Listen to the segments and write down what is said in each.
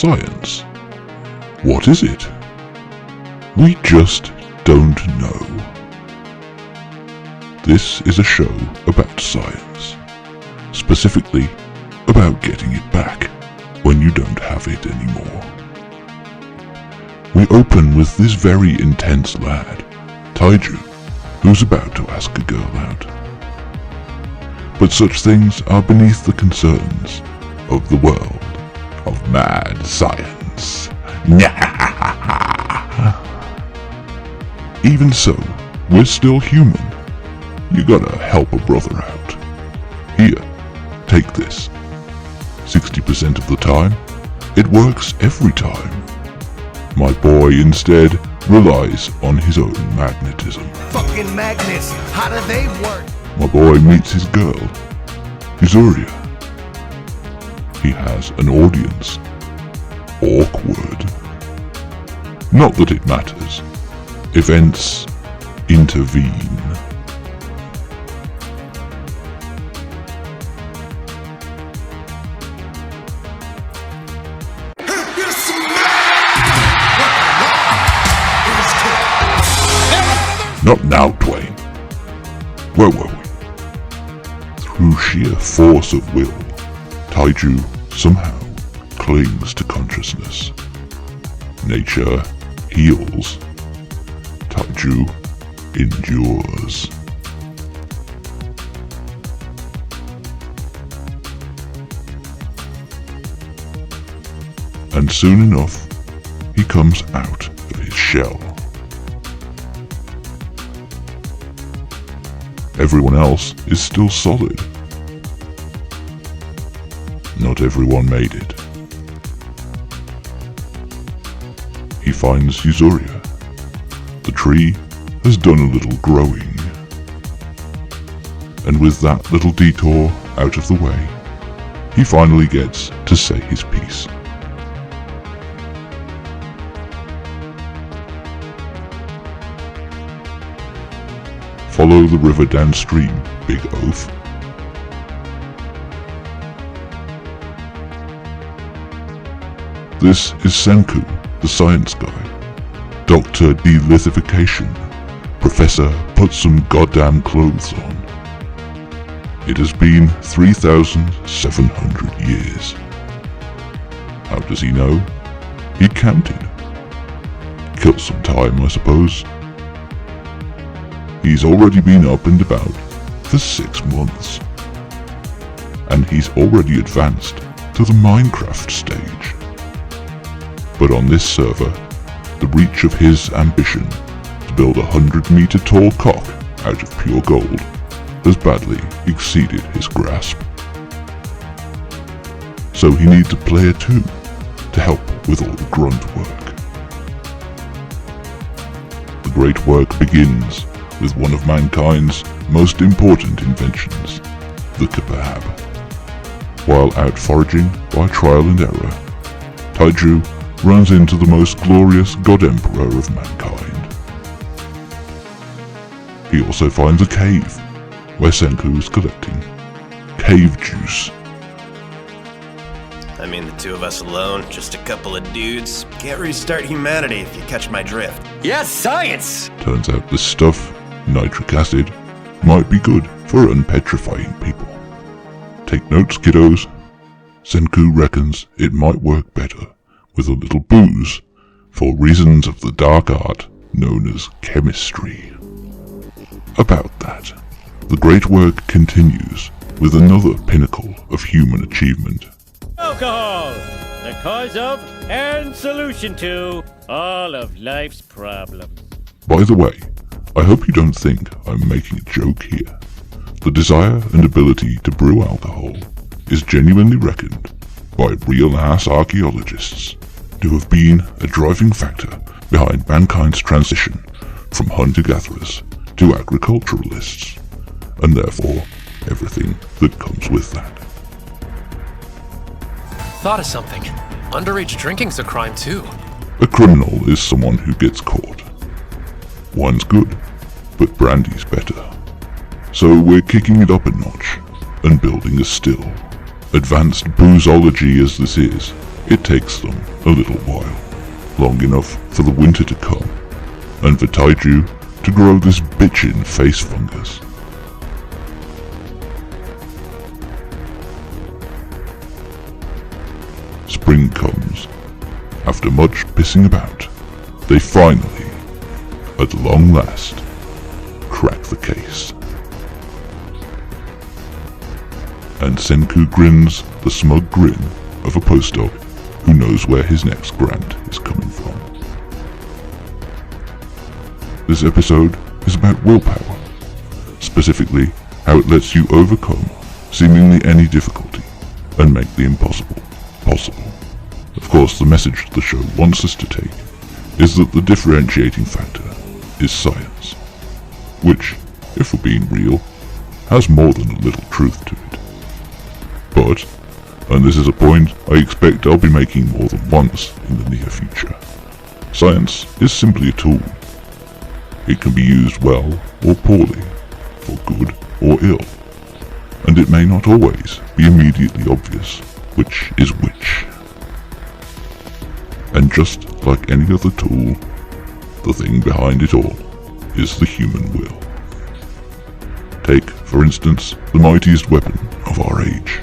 science. What is it? We just don't know. This is a show about science, specifically about getting it back when you don't have it anymore. We open with this very intense lad, Taiju, who's about to ask a girl out. But such things are beneath the concerns of the world of mad science. Even so, we're still human. You gotta help a brother out. Here, take this. 60% of the time, it works every time. My boy instead relies on his own magnetism. Fucking magnets, how do they work? My boy meets his girl, Yuzuria. He has an audience. Awkward. Not that it matters. Events intervene. Not now, Twain. Where were we? Through sheer force of will, Taiju somehow clings to consciousness. Nature heals. Taiju endures. And soon enough, he comes out of his shell. Everyone else is still solid. Not everyone made it. He finds Yuzuria. The tree has done a little growing. And with that little detour out of the way, he finally gets to say his piece. Follow the river downstream, big oaf. This is Senku, the science guy. Dr. Delithification. Professor put some goddamn clothes on. It has been 3,700 years. How does he know? He counted. Killed some time, I suppose. He's already been up and about for 6 months. And he's already advanced to the Minecraft stage. But on this server, the reach of his ambition to build a 100-meter tall cock out of pure gold has badly exceeded his grasp. So he needs a player too, to help with all the grunt work. The great work begins with one of mankind's most important inventions, the kebab. While out foraging by trial and error, Taiju runs into the most glorious God Emperor of mankind. He also finds a cave, where Senku is collecting cave juice. I mean, the two of us alone, just a couple of dudes, can't restart humanity if you catch my drift. Yes, science! Turns out this stuff, nitric acid, might be good for unpetrifying people. Take notes, kiddos. Senku reckons it might work better with a little booze, for reasons of the dark art known as chemistry. About that, the great work continues with another pinnacle of human achievement. Alcohol! The cause of and solution to all of life's problems. By the way, I hope you don't think I'm making a joke here. The desire and ability to brew alcohol is genuinely reckoned by real-ass archaeologists to have been a driving factor behind mankind's transition from hunter-gatherers to agriculturalists, and therefore everything that comes with that. Thought of something. Underage drinking's a crime too. A criminal is someone who gets caught. Wine's good, but brandy's better. So we're kicking it up a notch and building a still. Advanced boozology as this is, It takes them a little while, long enough for the winter to come, and for Taiju to grow this bitchin' face fungus. Spring comes. After much pissing about, they finally, at long last, crack the case. And Senku grins the smug grin of a postdoc who knows where his next grant is coming from. This episode is about willpower, specifically how it lets you overcome seemingly any difficulty and make the impossible possible. Of course, the message the show wants us to take is that the differentiating factor is science, which, if we're being real, has more than a little truth to it. But, and this is a point I expect I'll be making more than once in the near future, science is simply a tool. It can be used well or poorly, for good or ill, and it may not always be immediately obvious which is which. And just like any other tool, the thing behind it all is the human will. Take, for instance, the mightiest weapon of our age,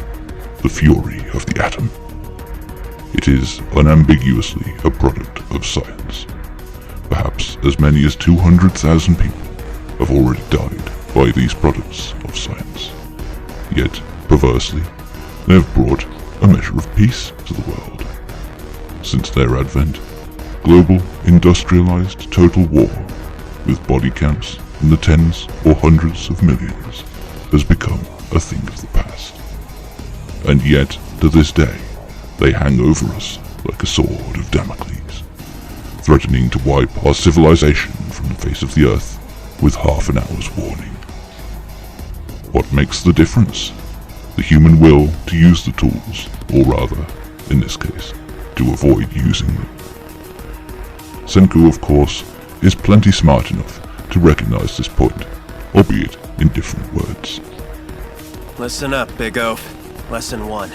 the fury of the atom. It is unambiguously a product of science. Perhaps as many as 200,000 people have already died by these products of science. Yet, perversely, they have brought a measure of peace to the world. Since their advent, global industrialized total war, with body counts in the tens or hundreds of millions, has become a thing of the past. And yet, to this day, they hang over us like a sword of Damocles, threatening to wipe our civilization from the face of the earth with half an hour's warning. What makes the difference? The human will to use the tools, or rather, in this case, to avoid using them. Senku, of course, is plenty smart enough to recognize this point, albeit in different words. Listen up, Big Oaf. Lesson 1.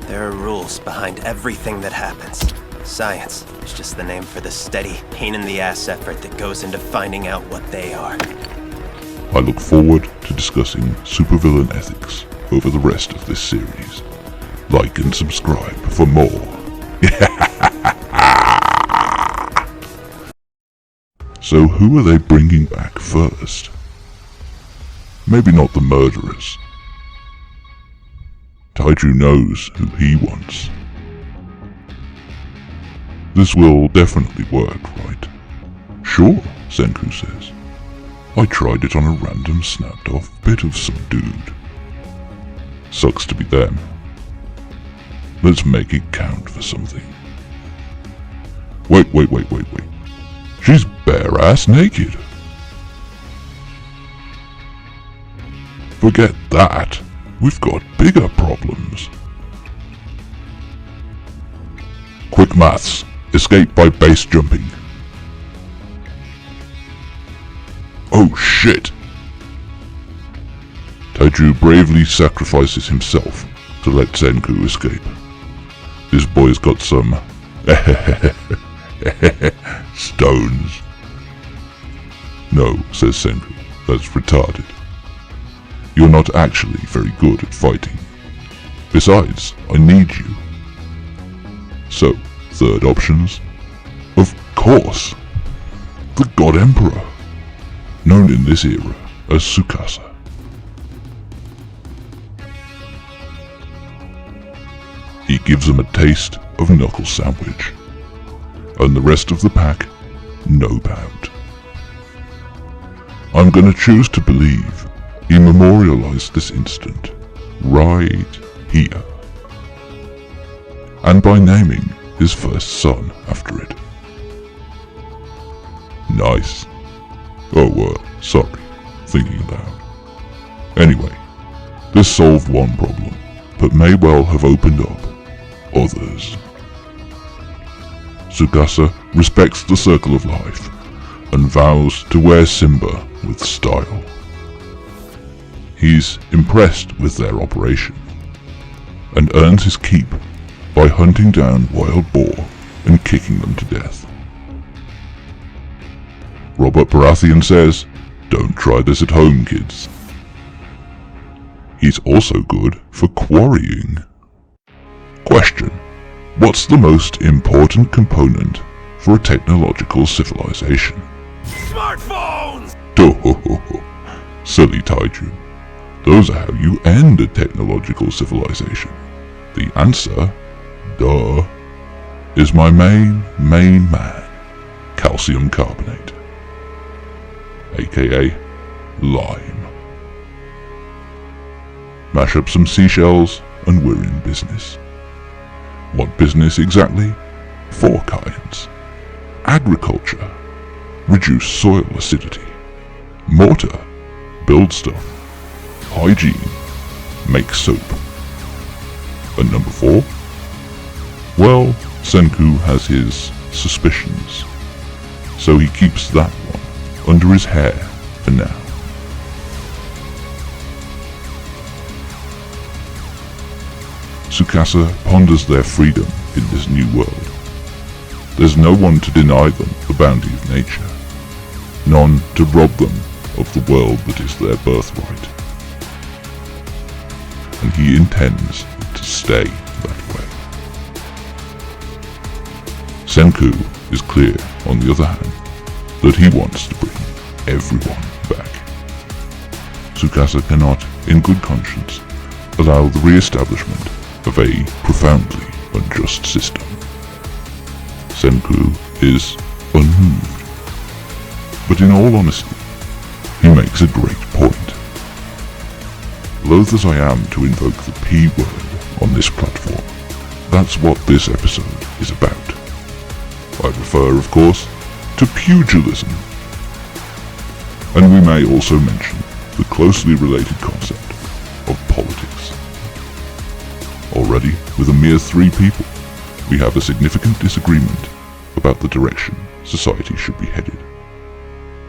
There are rules behind everything that happens. Science is just the name for the steady, pain-in-the-ass effort that goes into finding out what they are. I look forward to discussing supervillain ethics over the rest of this series. Like and subscribe for more. So who are they bringing back first? Maybe not the murderers. Taiju knows who he wants. This will definitely work, right? Sure, Senku says. I tried it on a random snapped off bit of some dude. Sucks to be them. Let's make it count for something. Wait. She's bare-ass naked. Forget that. We've got bigger problems. Quick maths. Escape by base jumping. Oh shit! Taiju bravely sacrifices himself to let Senku escape. This boy's got some stones. No, says Senku, that's retarded. You're not actually very good at fighting. Besides, I need you. So, third options? Of course! The God Emperor, known in this era as Tsukasa. He gives them a taste of knuckle sandwich, and the rest of the pack no bound. I'm gonna choose to believe he memorialized this instant right here, and by naming his first son after it. Nice. Oh, sorry, thinking aloud. Anyway, this solved one problem, but may well have opened up others. Tsukasa respects the circle of life and vows to wear Simba with style. He's impressed with their operation and earns his keep by hunting down wild boar and kicking them to death. Robert Baratheon says, "Don't try this at home, kids." He's also good for quarrying. Question: what's the most important component for a technological civilization? Smartphones! Dohohoho. Silly Taiju. Those are how you end a technological civilization. The answer, duh, is my main man, calcium carbonate, aka lime. Mash up some seashells and we're in business. What business exactly? 4 kinds. Agriculture, reduce soil acidity. Mortar, build stuff. Hygiene, make soap. And number 4? Well, Senku has his suspicions, so he keeps that one under his hair for now. Tsukasa ponders their freedom in this new world. There's no one to deny them the bounty of nature, none to rob them of the world that is their birthright. And he intends to stay that way. Senku is clear, on the other hand, that he wants to bring everyone back. Tsukasa cannot, in good conscience, allow the re-establishment of a profoundly unjust system. Senku is unmoved, but in all honesty, he makes a great point. Loath as I am to invoke the P word on this platform, that's what this episode is about. I refer, of course, to pugilism. And we may also mention the closely related concept of politics. Already, with a mere 3 people, we have a significant disagreement about the direction society should be headed.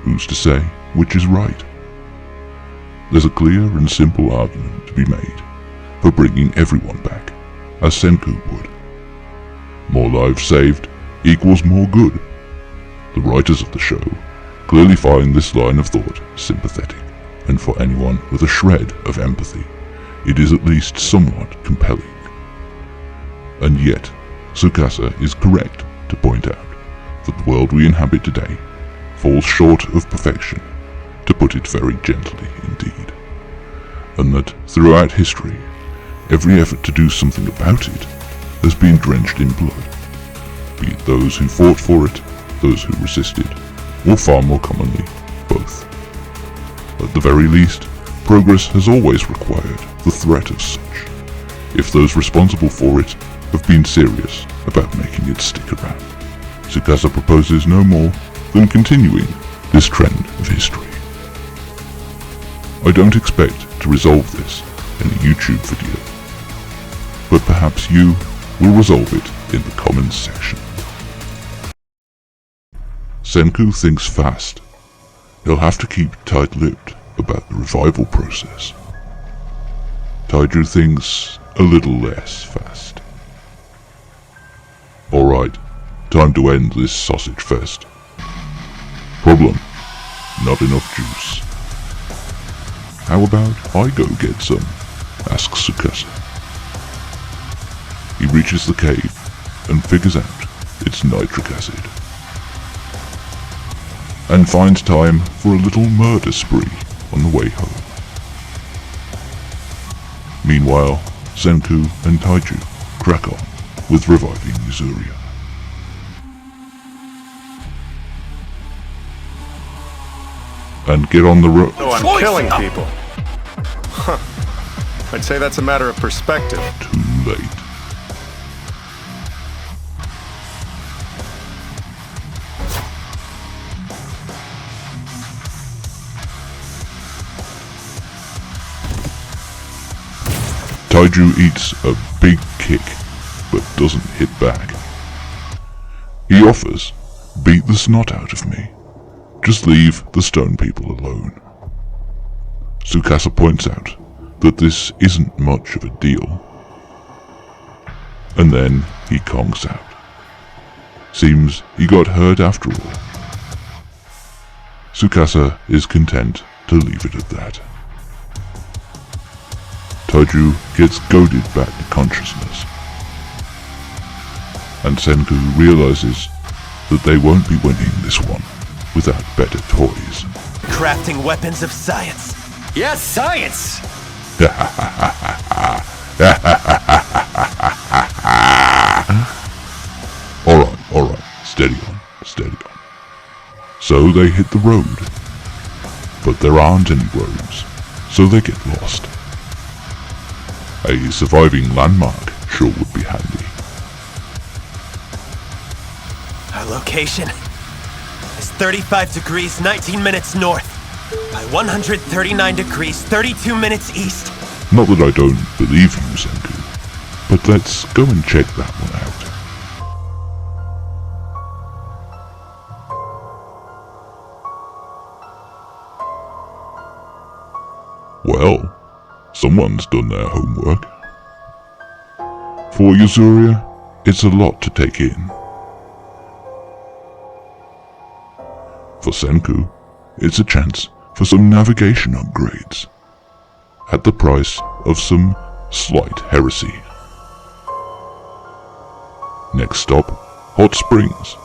Who's to say which is right? There's a clear and simple argument to be made for bringing everyone back, as Senku would. More lives saved equals more good. The writers of the show clearly find this line of thought sympathetic, and for anyone with a shred of empathy, it is at least somewhat compelling. And yet, Tsukasa is correct to point out that the world we inhabit today falls short of perfection, to put it very gently indeed, and that throughout history, every effort to do something about it has been drenched in blood, be it those who fought for it, those who resisted, or far more commonly, both. At the very least, progress has always required the threat of such, if those responsible for it have been serious about making it stick around. Tsukasa proposes no more than continuing this trend of history. I don't expect to resolve this in a YouTube video, but perhaps you will resolve it in the comments section. Senku thinks fast. He'll have to keep tight-lipped about the revival process. Taiju thinks a little less fast. Alright, time to end this sausage fest. Problem: not enough juice. How about I go get some? Asks Tsukasa. He reaches the cave and figures out it's nitric acid, and finds time for a little murder spree on the way home. Meanwhile, Senku and Taiju crack on with reviving Yuzuria. And get on the road. Oh, I'm killing people. Huh. I'd say that's a matter of perspective. Too late. Taiju eats a big kick, but doesn't hit back. He offers, "Beat the snot out of me. Just leave the stone people alone." Tsukasa points out that this isn't much of a deal. and then he conks out. Seems he got hurt after all. Tsukasa is content to leave it at that. Toju gets goaded back to consciousness, and Senku realizes that they won't be winning this one without better toys. Crafting weapons of science. Yes, science! Alright, steady on. So they hit the road. But there aren't any roads, so they get lost. A surviving landmark sure would be handy. Our location is 35 degrees 19 minutes north by 139 degrees 32 minutes east. Not that I don't believe you, Senku, but let's go and check that one out. Well, someone's done their homework. For Yuzuria, it's a lot to take in. For Senku, it's a chance for some navigation upgrades, at the price of some slight heresy. Next stop, Hot Springs.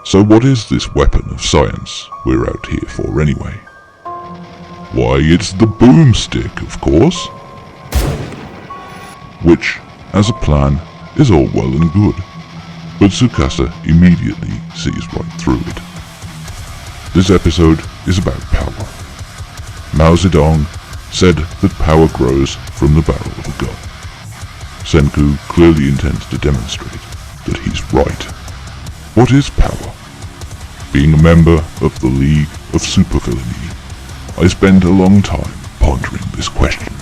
So what is this weapon of science we're out here for anyway? Why, it's the boomstick, of course. Which, as a plan, is all well and good, but Tsukasa immediately sees right through it. This episode is about power. Mao Zedong said that power grows from the barrel of a gun. Senku clearly intends to demonstrate that he's right. What is power? Being a member of the League of Supervillainy, I spent a long time pondering this question,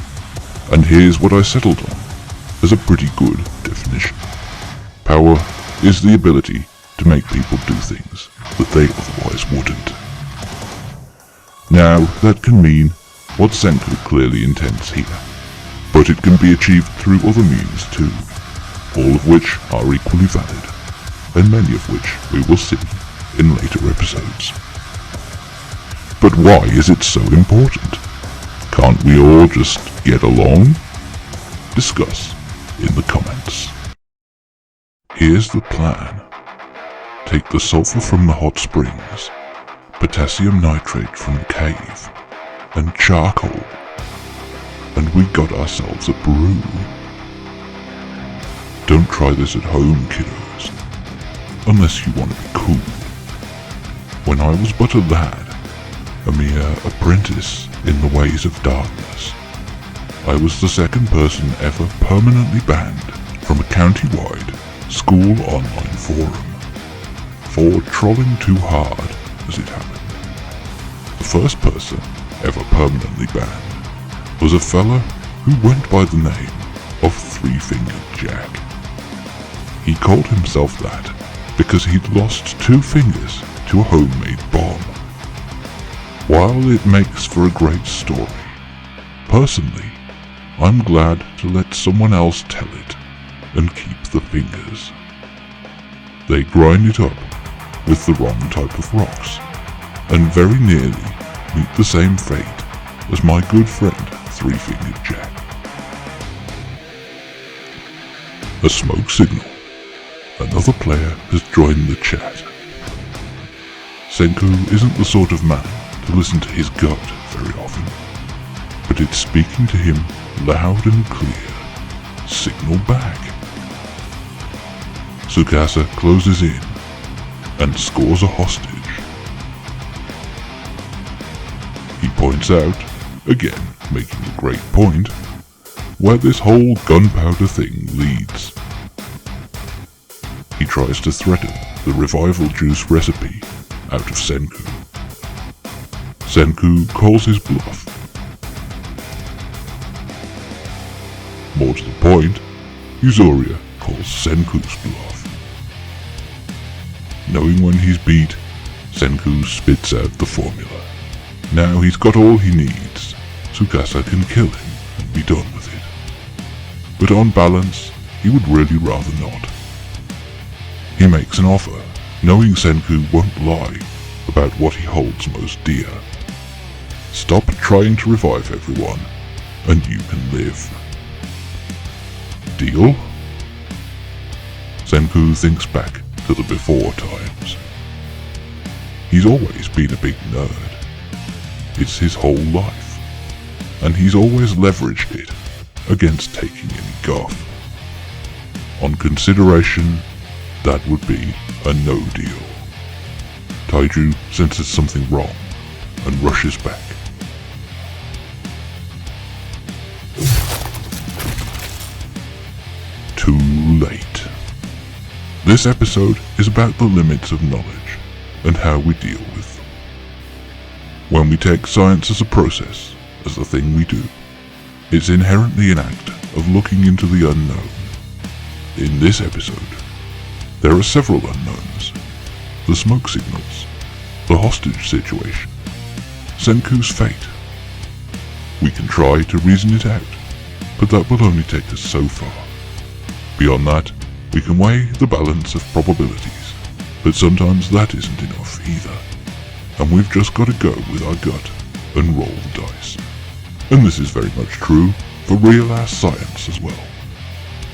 and here's what I settled on as a pretty good definition. Power is the ability to make people do things that they otherwise wouldn't. Now, that can mean what Senku clearly intends here, but it can be achieved through other means too, all of which are equally valid, and many of which we will see in later episodes. But why is it so important? Can't we all just get along? Discuss in the comments. Here's the plan. Take the sulfur from the hot springs, potassium nitrate from the cave, and charcoal, and we got ourselves a brew. Don't try this at home, kiddos, unless you want to be cool. When I was but a lad, a mere apprentice in the ways of darkness, I was the second person ever permanently banned from a county-wide school online forum for trolling too hard, as it happened. The first person ever permanently banned was a fella who went by the name of Three-Fingered Jack. He called himself that because he'd lost 2 fingers to a homemade bomb. While it makes for a great story, personally, I'm glad to let someone else tell it and keep the fingers. They grind it up with the wrong type of rocks, and very nearly meet the same fate as my good friend Three-Fingered Jack. A smoke signal. Another player has joined the chat. Senku isn't the sort of man to listen to his gut very often, but it's speaking to him loud and clear. Signal back. Tsukasa closes in and scores a hostage. He points out, again making a great point, where this whole gunpowder thing leads. He tries to threaten the revival juice recipe out of Senku. Senku calls his bluff. More to the point, Yuzuria calls Senku's bluff. Knowing when he's beat, Senku spits out the formula. Now he's got all he needs. Tsukasa can kill him and be done with it. But on balance, he would really rather not. He makes an offer, knowing Senku won't lie about what he holds most dear. Stop trying to revive everyone, and you can live. Deal? Senku thinks back to the before times. He's always been a big nerd. It's his whole life, and he's always leveraged it against taking any guff. On consideration, that would be a no deal. Taiju senses something wrong and rushes back. Too late. This episode is about the limits of knowledge and how we deal with them. When we take science as a process, as the thing we do, it's inherently an act of looking into the unknown. In this episode, there are several unknowns. The smoke signals, the hostage situation, Senku's fate. We can try to reason it out, but that will only take us so far. Beyond that, we can weigh the balance of probabilities, but sometimes that isn't enough either, and we've just got to go with our gut and roll the dice. And this is very much true for real-ass science as well.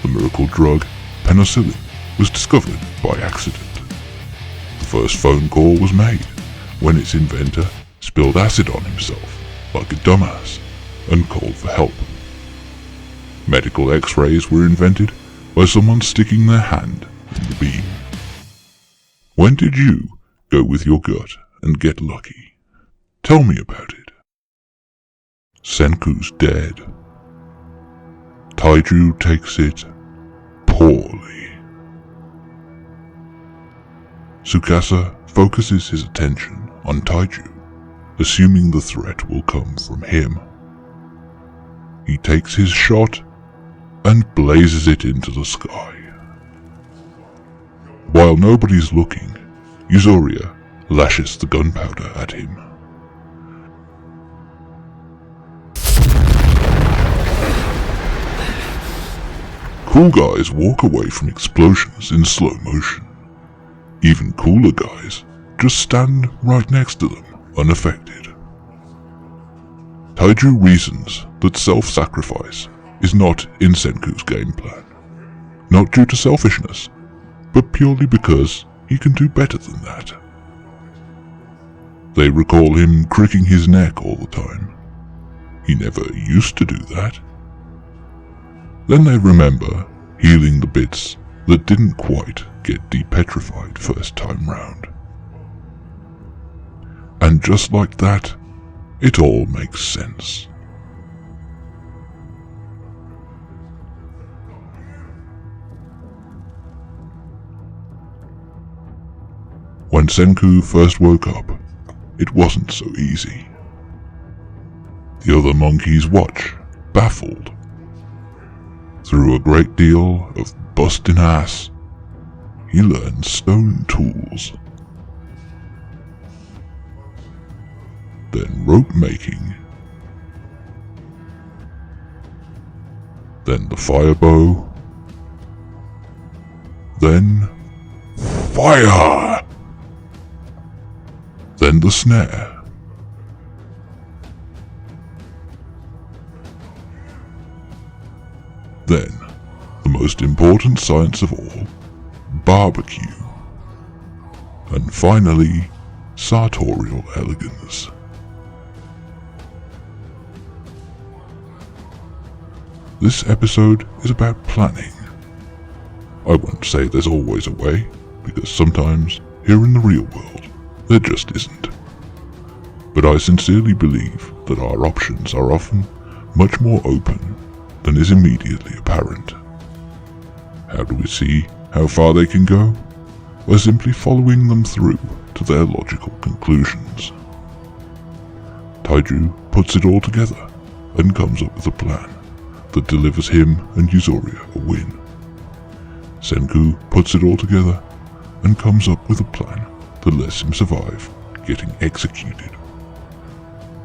The miracle drug, penicillin, was discovered by accident. The first phone call was made when its inventor spilled acid on himself like a dumbass and called for help. Medical x-rays were invented by someone sticking their hand in the beam. When did you go with your gut and get lucky? Tell me about it. Senku's dead. Taiju takes it poorly. Tsukasa focuses his attention on Taiju, assuming the threat will come from him. He takes his shot and blazes it into the sky. While nobody's looking, Yuzoria lashes the gunpowder at him. Cool guys walk away from explosions in slow motion. Even cooler guys just stand right next to them, unaffected. Taiju reasons that self-sacrifice is not in Senku's game plan. Not due to selfishness, but purely because he can do better than that. They recall him cricking his neck all the time. He never used to do that. Then they remember healing the bits that didn't quite get depetrified first time round. And just like that, it all makes sense. When Senku first woke up, it wasn't so easy. The other monkeys watch, baffled. Through a great deal of busting ass, he learned stone tools. Then rope making. Then the fire bow. Then fire! Then the snare. Then, the most important science of all, barbecue. And finally, sartorial elegance. This episode is about planning. I won't say there's always a way, because sometimes, here in the real world, there just isn't. But I sincerely believe that our options are often much more open than is immediately apparent. How do we see how far they can go? By simply following them through to their logical conclusions. Taiju puts it all together and comes up with a plan that delivers him and Yuzoria a win. Senku puts it all together and comes up with a plan that lets him survive getting executed.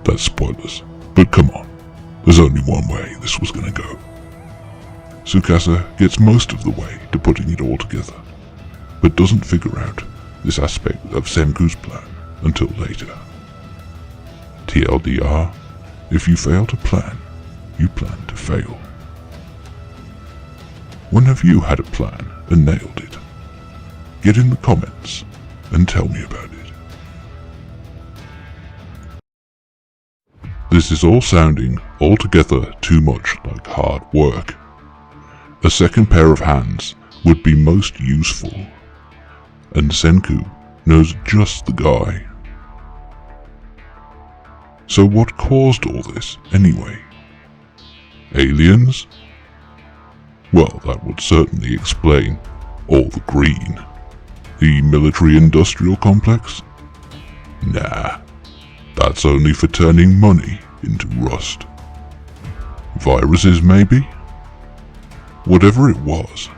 That's spoilers, but come on, there's only one way this was gonna go. Tsukasa gets most of the way to putting it all together, but doesn't figure out this aspect of Senku's plan until later. TLDR, if you fail to plan, you plan to fail. When have you had a plan and nailed it? Get in the comments and tell me about it. This is all sounding altogether too much like hard work. A second pair of hands would be most useful, and Senku knows just the guy. So what caused all this anyway? Aliens? Well, that would certainly explain all the green. The military-industrial complex? Nah, that's only for turning money into rust. Viruses, maybe? Whatever it was,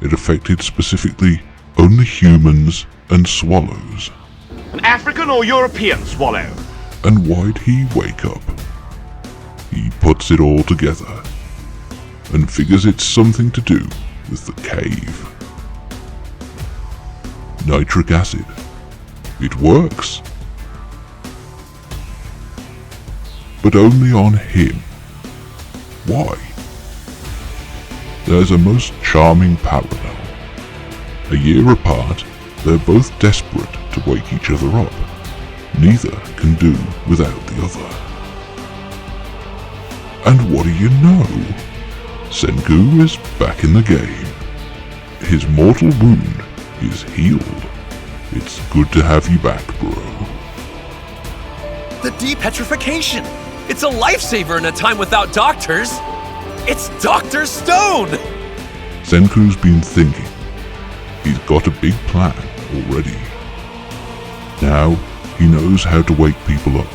it affected specifically only humans and swallows. An African or European swallow? And why'd he wake up? He puts it all together and figures it's something to do with the cave. Nitric acid. It works. But only on him. Why? There's a most charming parallel. A year apart, they're both desperate to wake each other up. Neither can do without the other. And what do you know? Senku is back in the game. His mortal wound is healed. It's good to have you back, bro. The depetrification! It's a lifesaver in a time without doctors! It's Dr. Stone! Senku's been thinking. He's got a big plan already. Now he knows how to wake people up.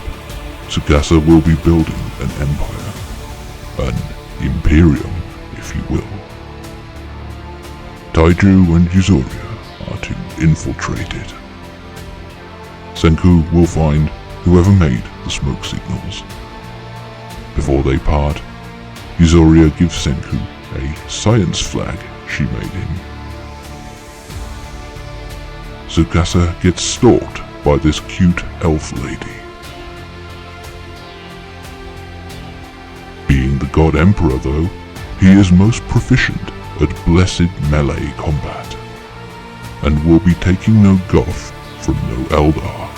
Tsukasa will be building an empire. An imperium, if you will. Taiju and Yuzoria are to infiltrate it. Senku will find whoever made the smoke signals. Before they part, Yuzoria gives Senku a science flag she made him. Tsukasa gets stalked by this cute elf lady. Being the God Emperor though, he is most proficient at blessed melee combat, and will be taking no guff from no Eldar.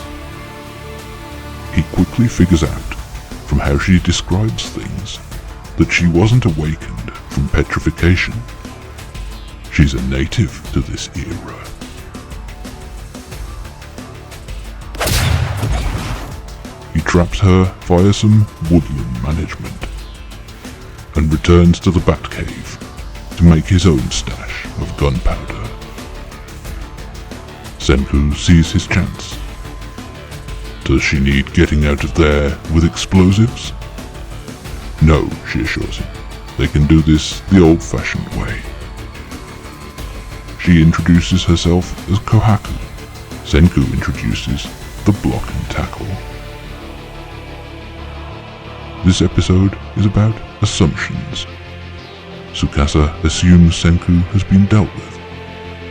He quickly figures out, from how she describes things, that she wasn't awakened from petrification. She's a native to this era. He traps her via some woodland management, and returns to the Batcave to make his own stash of gunpowder. Senku sees his chance. Does she need getting out of there with explosives? No, she assures him. They can do this the old-fashioned way. She introduces herself as Kohaku. Senku introduces the block and tackle. This episode is about assumptions. Tsukasa assumes Senku has been dealt with.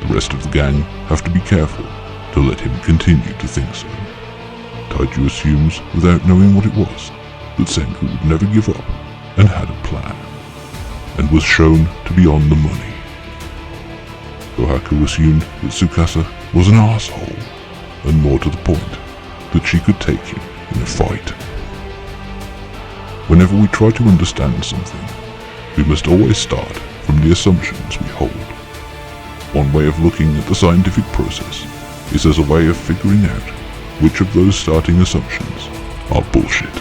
The rest of the gang have to be careful to let him continue to think so. Taiju assumes, without knowing what it was, that Senku would never give up and had a plan, and was shown to be on the money. Kohaku assumed that Tsukasa was an asshole, and more to the point, that she could take him in a fight. Whenever we try to understand something, we must always start from the assumptions we hold. One way of looking at the scientific process is as a way of figuring out which of those starting assumptions are bullshit.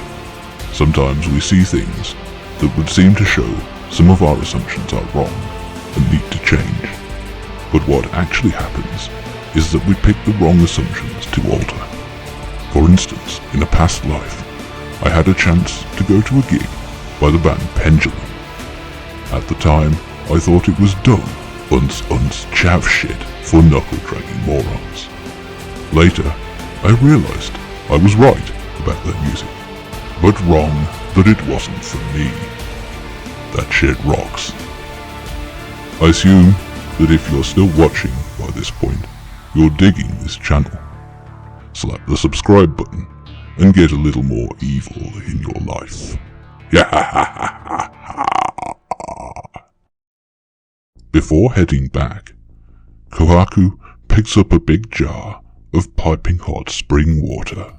Sometimes we see things that would seem to show some of our assumptions are wrong and need to change. But what actually happens is that we pick the wrong assumptions to alter. For instance, in a past life, I had a chance to go to a gig by the band Pendulum. At the time, I thought it was dumb, chav shit for knuckle-dragging morons. Later, I realized I was right about their music, but wrong that it wasn't for me. That shit rocks. I assume that if you're still watching by this point, you're digging this channel. Slap the subscribe button and get a little more evil in your life. Before heading back, Kohaku picks up a big jar of piping hot spring water.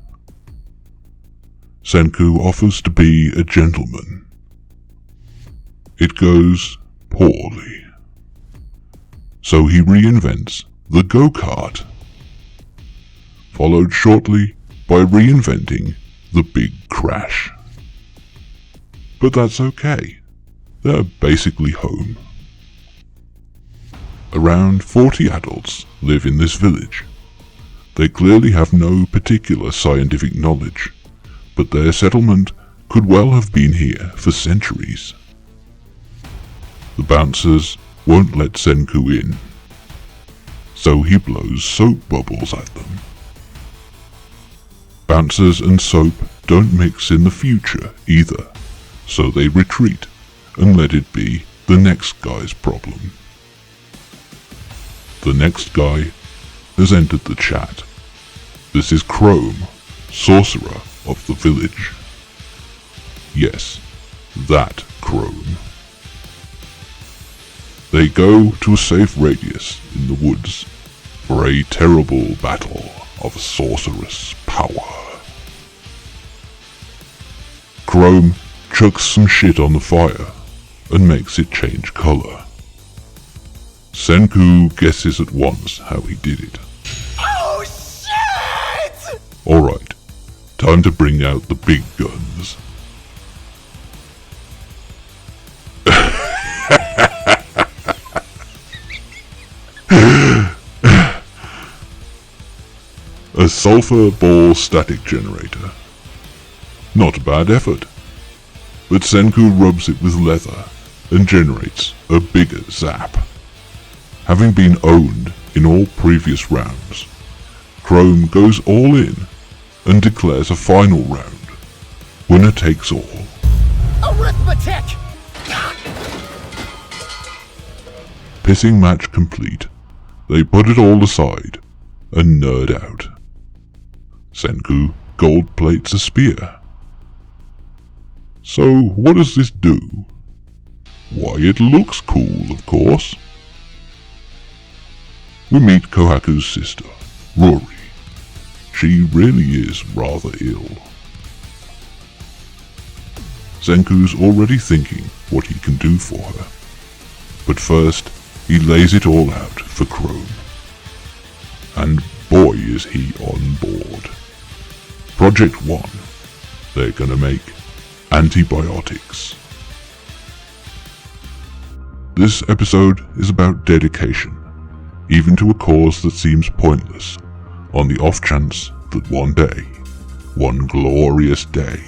Senku offers to be a gentleman. It goes poorly. So he reinvents the go-kart, followed shortly by reinventing the big crash. But that's okay. They're basically home. Around 40 adults live in this village. They clearly have no particular scientific knowledge, but their settlement could well have been here for centuries. The bouncers won't let Senku in, so he blows soap bubbles at them. Bouncers and soap don't mix in the future either, so they retreat and let it be the next guy's problem. The next guy has entered the chat. This is Chrome, sorcerer of the village. Yes, that Chrome. They go to a safe radius in the woods for a terrible battle of sorcerous power. Chrome chucks some shit on the fire and makes it change color. Senku guesses at once how he did it. Oh shit! Alright, time to bring out the big guns. A sulfur ball static generator. Not a bad effort. But Senku rubs it with leather and generates a bigger zap. Having been owned in all previous rounds, Chrome goes all in and declares a final round. Winner takes all. Arithmetic! Pissing match complete. They put it all aside and nerd out. Senku gold plates a spear. So what does this do? Why, it looks cool, of course. We meet Kohaku's sister, Rory. She really is rather ill. Senku's already thinking what he can do for her. But first, he lays it all out for Chrome. And boy is he on board. Project 1. They're gonna make antibiotics. This episode is about dedication, even to a cause that seems pointless, on the off chance that one day, one glorious day,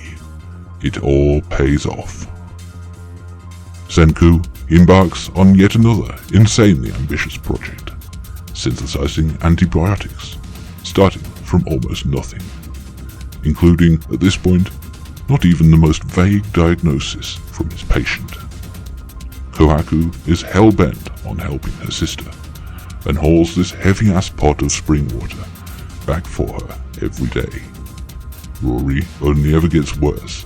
it all pays off. Senku embarks on yet another insanely ambitious project, synthesizing antibiotics, starting from almost nothing, including, at this point, not even the most vague diagnosis from his patient. Kohaku is hell-bent on helping her sister, and hauls this heavy-ass pot of spring water back for her every day. Rory only ever gets worse,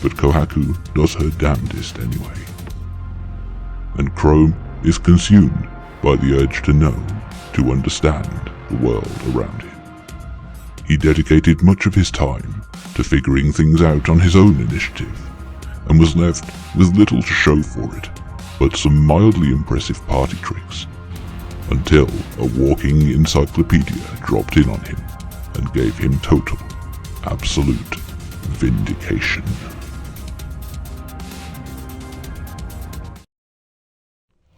but Kohaku does her damnedest anyway. And Chrome is consumed by the urge to know, to understand the world around him. He dedicated much of his time to figuring things out on his own initiative, and was left with little to show for it, but some mildly impressive party tricks, until a walking encyclopedia dropped in on him and gave him total, absolute vindication.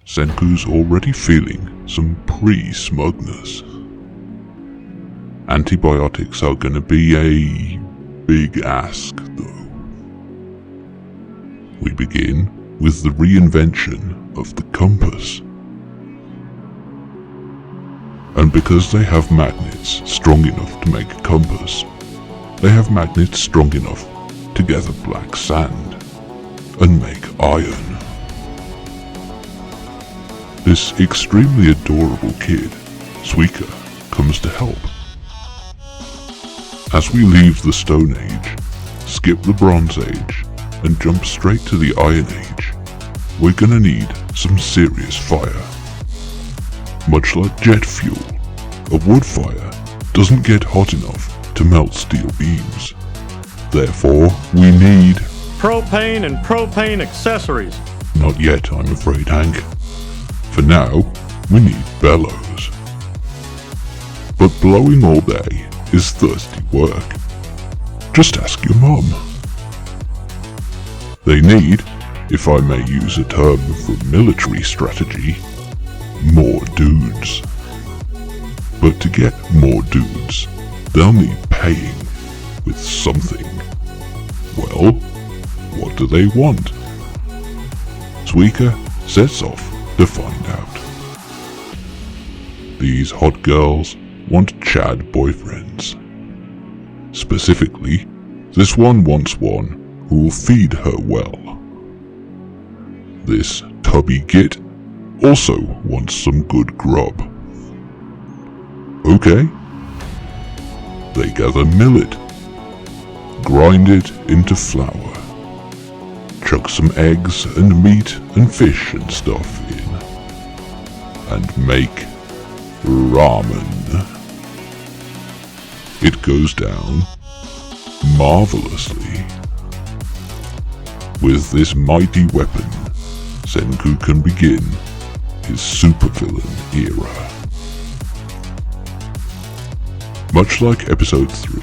Senku's already feeling some pre-smugness. Antibiotics are gonna be a big ask, though. We begin with the reinvention of the compass. And because they have magnets strong enough to make a compass, they have magnets strong enough to gather black sand and make iron. this extremely adorable kid, Suika, comes to help. As we leave the Stone Age, skip the Bronze Age, and jump straight to the Iron Age, we're gonna need some serious fire. Much like jet fuel, a wood fire doesn't get hot enough to melt steel beams. Therefore, we need... propane and propane accessories. Not yet, I'm afraid, Hank. For now, we need bellows. But blowing all day is thirsty work. Just ask your mum. They need, if I may use a term for military strategy, more dudes. But to get more dudes, they'll need paying with something. Well, what do they want? Suika sets off to find out. These hot girls want Chad boyfriends. Specifically, this one wants one who will feed her well. This tubby git also wants some good grub. Okay. They gather millet, grind it into flour, chuck some eggs and meat and fish and stuff in, and make ramen. It goes down marvelously. With this mighty weapon, Senku can begin his supervillain era. Much like episode 3,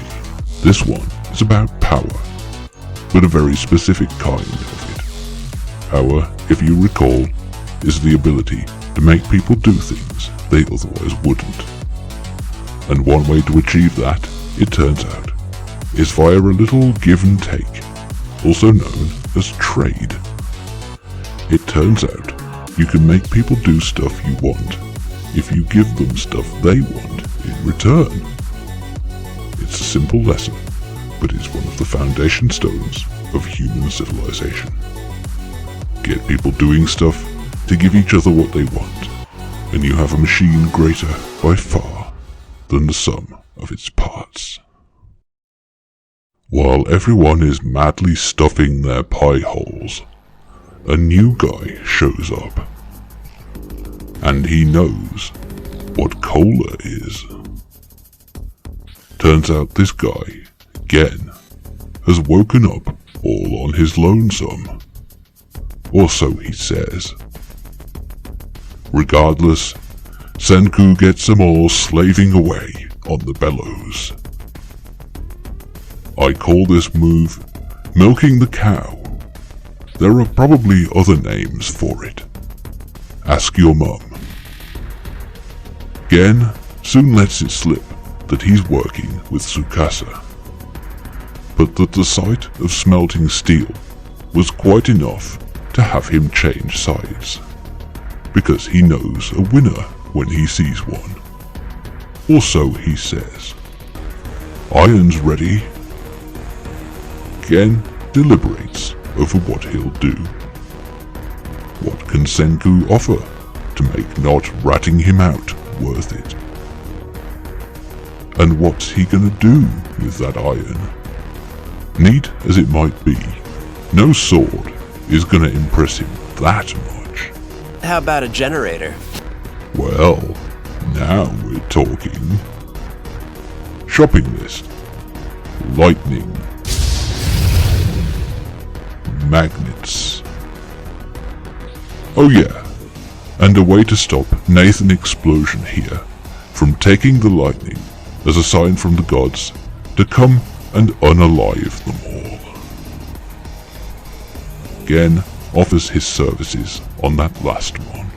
this one is about power, but a very specific kind of it. Power, if you recall, is the ability to make people do things they otherwise wouldn't. And one way to achieve that, it turns out, is via a little give and take, also known as trade. It turns out you can make people do stuff you want if you give them stuff they want in return. It's a simple lesson, but it's one of the foundation stones of human civilization. Get people doing stuff to give each other what they want, and you have a machine greater by far than the sum of its parts. While everyone is madly stuffing their pie holes, a new guy shows up. And he knows what cola is. Turns out this guy, Gen, has woken up all on his lonesome. Or so he says. Regardless, Senku gets them all slaving away on the bellows. I call this move milking the cow. There are probably other names for it. Ask your mum. Gen soon lets it slip that he's working with Tsukasa, but that the sight of smelting steel was quite enough to have him change sides, because he knows a winner when he sees one. Or so he says. Iron's ready. Gen deliberates over what he'll do. What can Senku offer to make not ratting him out worth it? And what's he gonna do with that iron? Neat as it might be, no sword is gonna impress him that much. How about a generator? Well, now we're talking. Shopping list. Lightning. Magnets. Oh yeah, and a way to stop Nathan Explosion here from taking the lightning as a sign from the gods to come and unalive them all. Gen offers his services on that last one.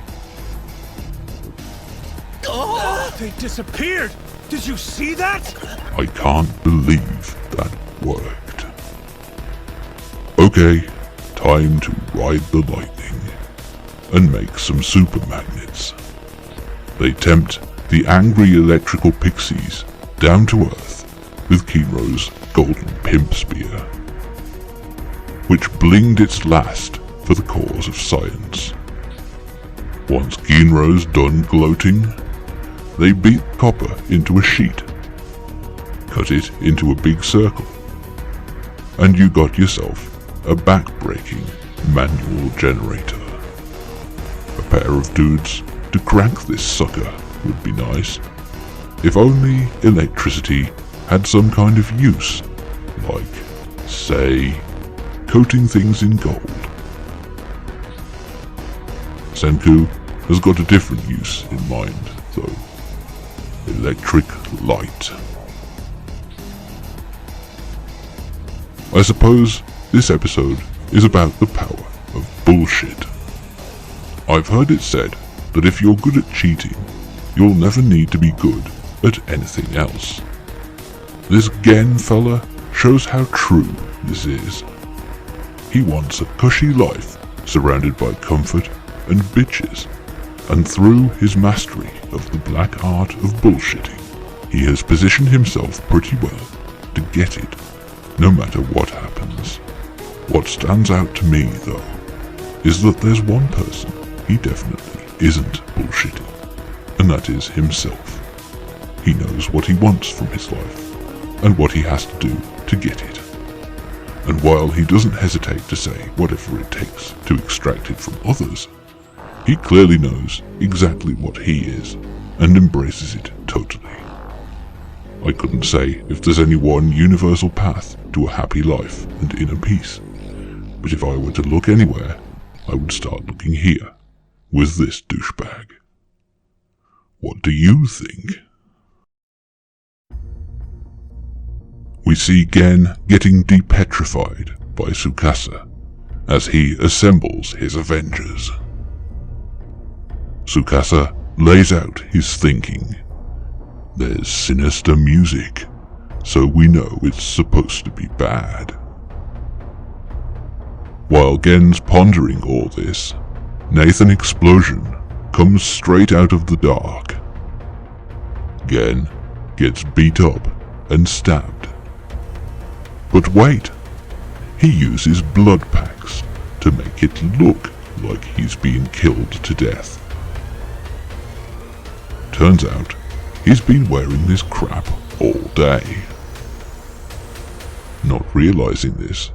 Oh, they disappeared! Did you see that? I can't believe that worked. Okay, time to ride the lightning and make some super magnets. They tempt the angry electrical pixies down to earth with Kinro's golden pimp spear, which blinged its last for the cause of science. Once Ginro's done gloating, they beat copper into a sheet, cut it into a big circle, and you got yourself a back-breaking manual generator. A pair of dudes to crank this sucker would be nice. If only electricity had some kind of use, like, say, coating things in gold. Senku has got a different use in mind, though. Electric light. I suppose this episode is about the power of bullshit. I've heard it said that if you're good at cheating, you'll never need to be good at anything else. This Gen fella shows how true this is. He wants a cushy life surrounded by comfort and bitches, and through his mastery of the black art of bullshitting, he has positioned himself pretty well to get it, no matter what happens. What stands out to me, though, is that there's one person he definitely isn't bullshitting, and that is himself. He knows what he wants from his life, and what he has to do to get it. And while he doesn't hesitate to say whatever it takes to extract it from others, he clearly knows exactly what he is, and embraces it totally. I couldn't say if there's any one universal path to a happy life and inner peace, but if I were to look anywhere, I would start looking here, with this douchebag. What do you think? We see Gen getting depetrified by Tsukasa as he assembles his Avengers. Tsukasa lays out his thinking. There's sinister music, so we know it's supposed to be bad. While Gen's pondering all this, Nathan Explosion comes straight out of the dark. Gen gets beat up and stabbed. But wait, he uses blood packs to make it look like he's being killed to death. Turns out, he's been wearing this crap all day. Not realizing this,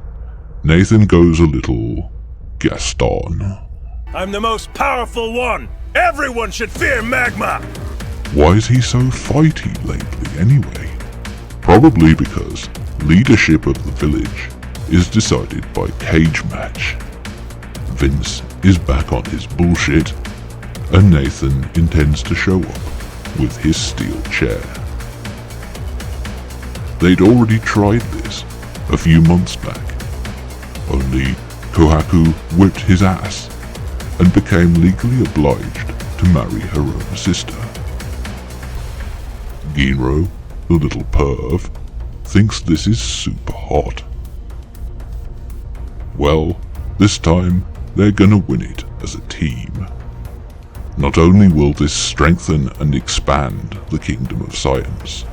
Nathan goes a little Gaston. I'm the most powerful one! Everyone should fear magma! Why is he so fighty lately anyway? Probably because leadership of the village is decided by cage match. Vince is back on his bullshit, and Nathan intends to show up with his steel chair. They'd already tried this a few months back, only Kohaku whipped his ass and became legally obliged to marry her own sister. Ginro, the little perv, thinks this is super hot. Well, this time they're gonna win it as a team. Not only will this strengthen and expand the Kingdom of Science,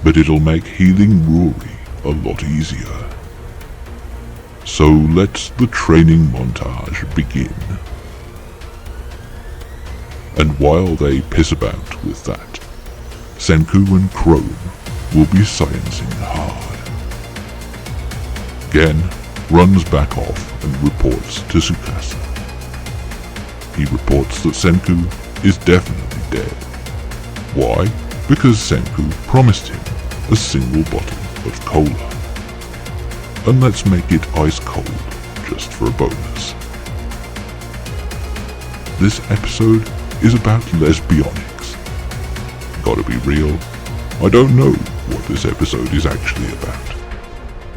but it'll make healing Rory a lot easier. So let the training montage begin. And while they piss about with that, Senku and Chrome will be sciencing hard. Gen runs back off and reports to Tsukasa. He reports that Senku is definitely dead. Why? Because Senku promised him a single bottle of cola. And let's make it ice cold, just for a bonus. This episode is about lesbionics. Gotta be real, I don't know what this episode is actually about.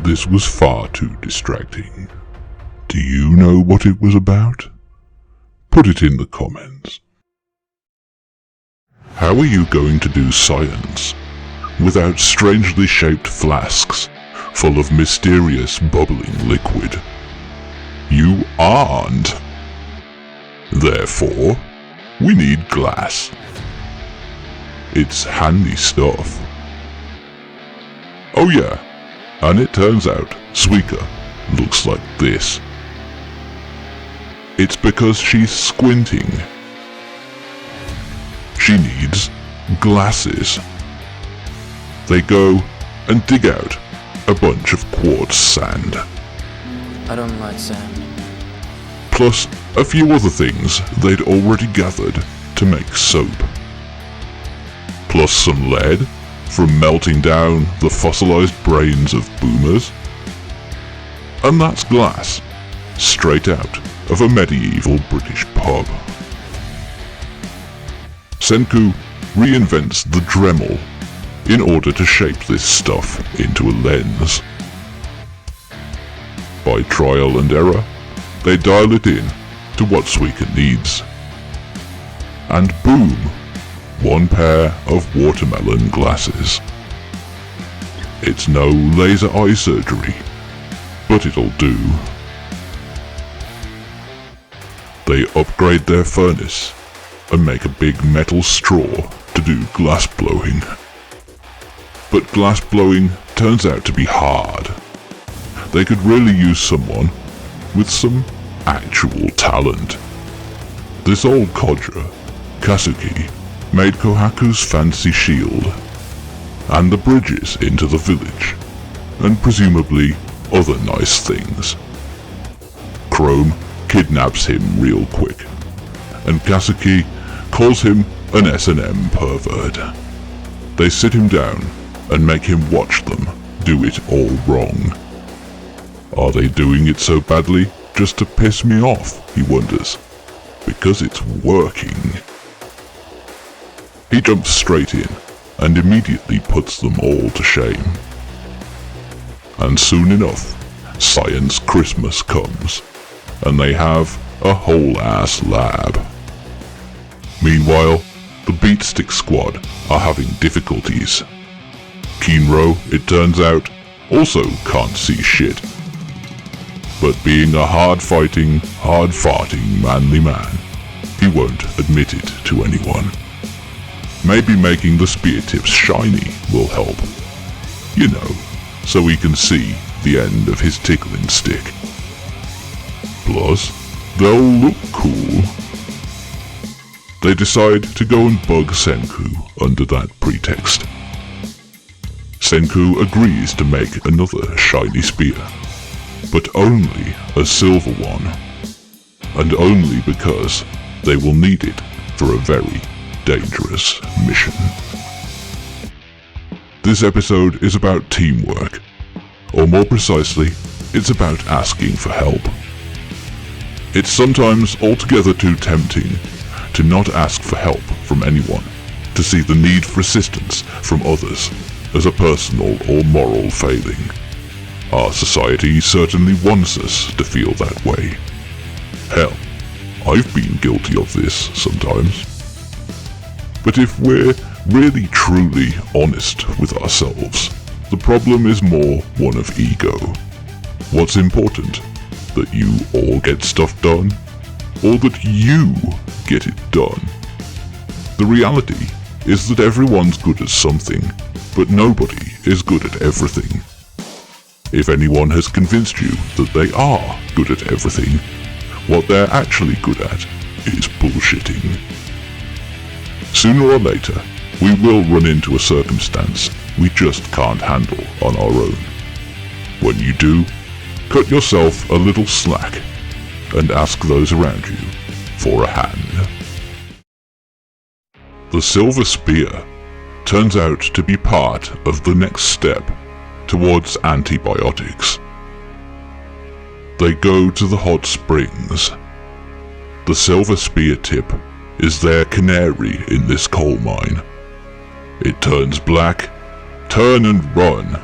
This was far too distracting. Do you know what it was about? Put it in the comments. How are you going to do science without strangely shaped flasks full of mysterious bubbling liquid? You aren't. Therefore, we need glass. It's handy stuff. Oh yeah, and it turns out Suika looks like this. It's because she's squinting. she needs glasses. They go and dig out a bunch of quartz sand, I don't like sand. plus a few other things they'd already gathered to make soap, plus some lead from melting down the fossilized brains of boomers. And that's glass, straight out of a medieval British pub. Senku reinvents the Dremel in order to shape this stuff into a lens. By trial and error, they dial it in to what Suika needs. And boom, one pair of watermelon glasses. It's no laser eye surgery, but it'll do. They upgrade their furnace and make a big metal straw to do glass blowing. But glass blowing turns out to be hard. They could really use someone with some actual talent. This old codger, Kasuki, made Kohaku's fancy shield, and the bridges into the village, and presumably other nice things. Chrome kidnaps him real quick, and Kasuki calls him an S&M pervert. They sit him down and make him watch them do it all wrong. Are they doing it so badly just to piss me off, he wonders, because it's working. He jumps straight in and immediately puts them all to shame. And soon enough, Science Christmas comes, and they have a whole-ass lab. Meanwhile, the Beatstick Squad are having difficulties. Kinro, it turns out, also can't see shit. But being a hard-fighting, hard-farting manly man, he won't admit it to anyone. Maybe making the spear tips shiny will help. You know, so he can see the end of his tickling stick. Plus, they'll look cool. They decide to go and bug Senku under that pretext. Senku agrees to make another shiny spear, but only a silver one, and only because they will need it for a very dangerous mission. This episode is about teamwork, or more precisely, it's about asking for help. It's sometimes altogether too tempting to not ask for help from anyone, to see the need for assistance from others as a personal or moral failing. Our society certainly wants us to feel that way. Hell, I've been guilty of this sometimes. But if we're really truly honest with ourselves, the problem is more one of ego. What's important? That you all get stuff done? Or that you get it done? The reality is that everyone's good at something, but nobody is good at everything. If anyone has convinced you that they are good at everything, what they're actually good at is bullshitting. Sooner or later, we will run into a circumstance we just can't handle on our own. When you do, cut yourself a little slack and ask those around you for a hand. The silver spear turns out to be part of the next step towards antibiotics. They go to the hot springs. The silver spear tip is their canary in this coal mine. It turns black. Turn and run,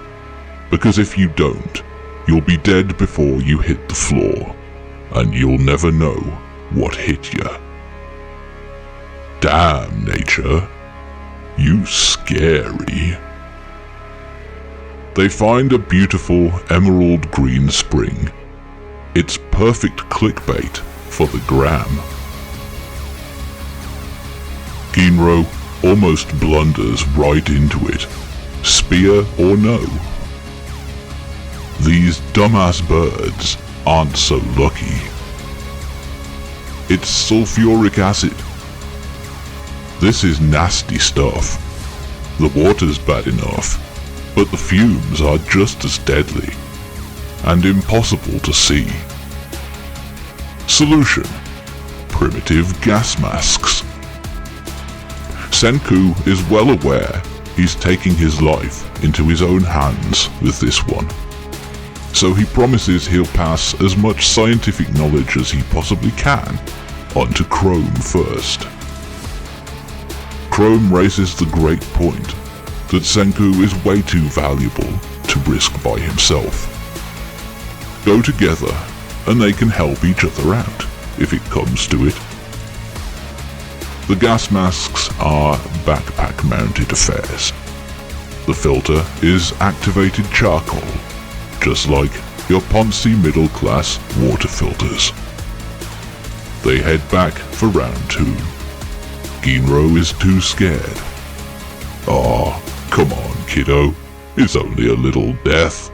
because if you don't, you'll be dead before you hit the floor, and you'll never know what hit ya. Damn, nature. You scary. They find a beautiful emerald green spring. It's perfect clickbait for the gram. Kinro almost blunders right into it, spear or no. These dumbass birds aren't so lucky. It's sulfuric acid. This is nasty stuff. The water's bad enough, but the fumes are just as deadly and impossible to see. Solution: primitive gas masks. Senku is well aware he's taking his life into his own hands with this one, so he promises he'll pass as much scientific knowledge as he possibly can onto Chrome first. Chrome raises the great point that Senku is way too valuable to risk by himself. Go together and they can help each other out if it comes to it. The gas masks are backpack-mounted affairs. The filter is activated charcoal, just like your poncy middle-class water filters. They head back for round 2. Ginro is too scared. "Aw, come on, kiddo. It's only a little death."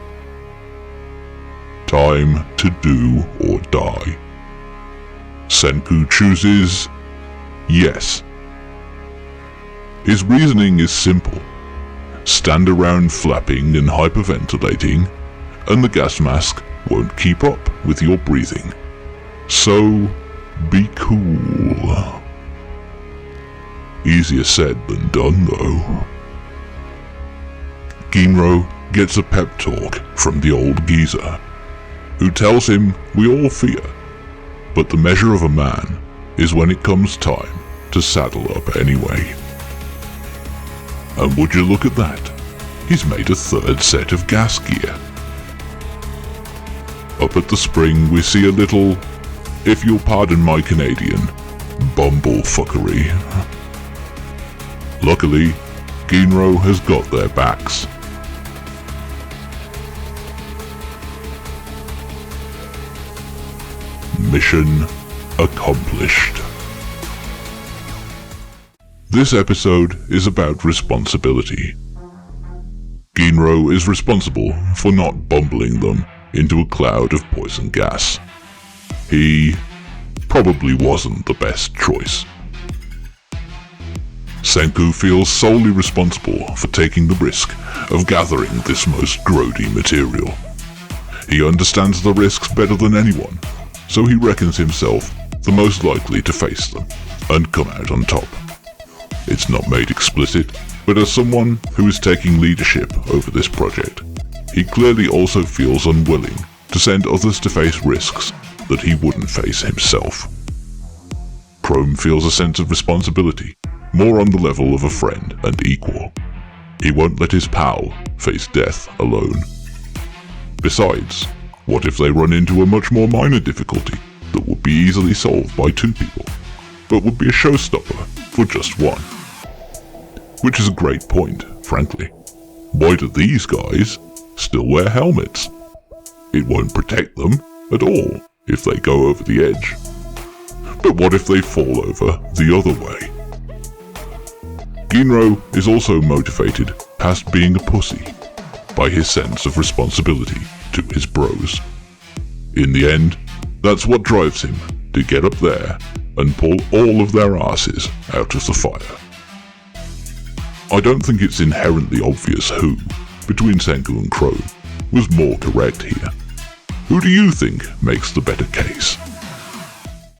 Time to do or die. Senku chooses yes. His reasoning is simple. Stand around flapping and hyperventilating, and the gas mask won't keep up with your breathing. So, be cool. Easier said than done, though. Ginro gets a pep talk from the old geezer, who tells him we all fear, but the measure of a man is when it comes time to saddle up anyway. And would you look at that, he's made a 3rd set of gas gear. Up at the spring we see a little, if you'll pardon my Canadian, bumblefuckery. Luckily, Ginro has got their backs. Mission accomplished. This episode is about responsibility. Ginro is responsible for not bumbling them into a cloud of poison gas. He probably wasn't the best choice. Senku feels solely responsible for taking the risk of gathering this most grody material. He understands the risks better than anyone, so he reckons himself the most likely to face them and come out on top. It's not made explicit, but as someone who is taking leadership over this project, he clearly also feels unwilling to send others to face risks that he wouldn't face himself. Chrome feels a sense of responsibility, more on the level of a friend and equal. He won't let his pal face death alone. Besides, what if they run into a much more minor difficulty that would be easily solved by 2 people, but would be a showstopper for just 1? Which is a great point, frankly. Why do these guys still wear helmets? It won't protect them at all if they go over the edge. But what if they fall over the other way? Ginro is also motivated past being a pussy by his sense of responsibility to his bros. In the end, that's what drives him to get up there and pull all of their asses out of the fire. I don't think it's inherently obvious who, between Senku and Chrome, was more correct here. Who do you think makes the better case?